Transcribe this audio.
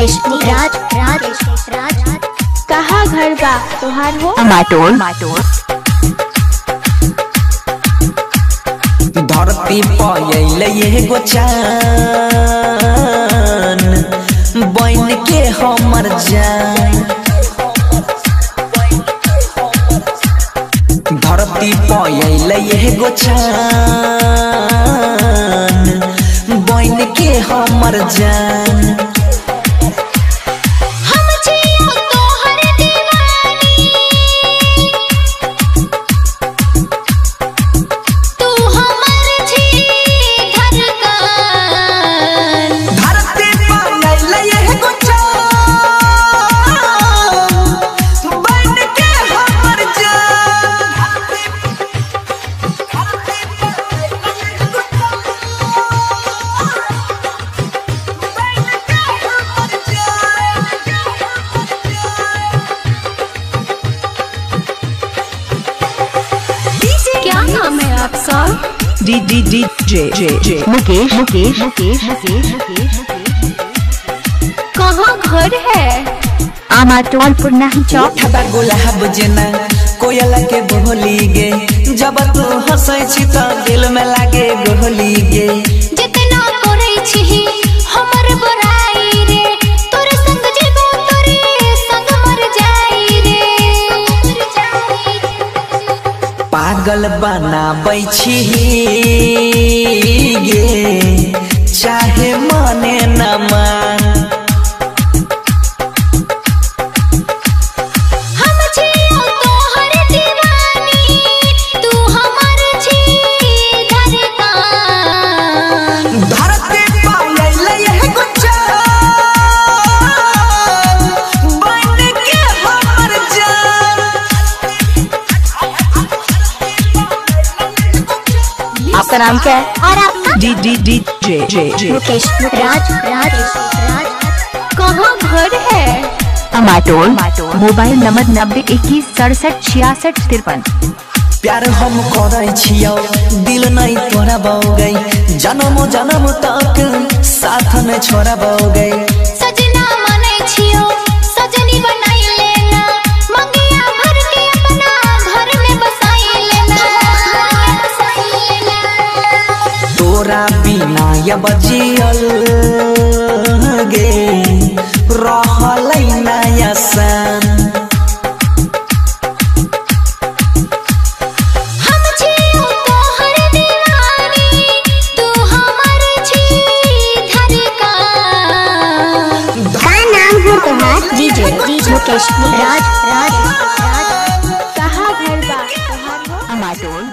मुकेश राज राज राज कहाँ घर बा तोहार हो? माटोल धरती पयले एगो चान बन के हमर जान। धरती पयले एगो चान बन के हमर जान। क्या नाम है आपका? डी मुकेश कहाँ घर है? माटोल पुरना चौक। गुलाब जना कोयला के बोली गे जब तू हंसै छी त दिल में लागे गोली गे। जितना करे छी हमर बड़ाई रे तोरे संग जीवो तोरे संग मर जाई रे। पागल बनाबै छी गे चाहे माने न मान। हम छी तोहर दीवानी तू हमर छी धड़कन। धरती पायले एगो चान बन के हमर जान। आपका नाम क्या है? और आपका? डी मुकेश राज राज राज कहाँ घर है? माटोल मोबाइल नंबर 9021676653। प्यार हम करै छियौ दिल नहीं तोरा गई जन्म जन्म तक साथ में छोड़ा गई। सजना माने छियो सजनी बनाई लेना मंगिया भर के अपना घर में बसाई लेना। तोरा बिना या बजियल गे रहलै नया सन। हम छियो तोहर दीवानी तू हमर छी धड़कन। का नाम है तुम्हार? डीजे मुकेश राज राज राज कहाँ घर बा तोहार हो? माटोल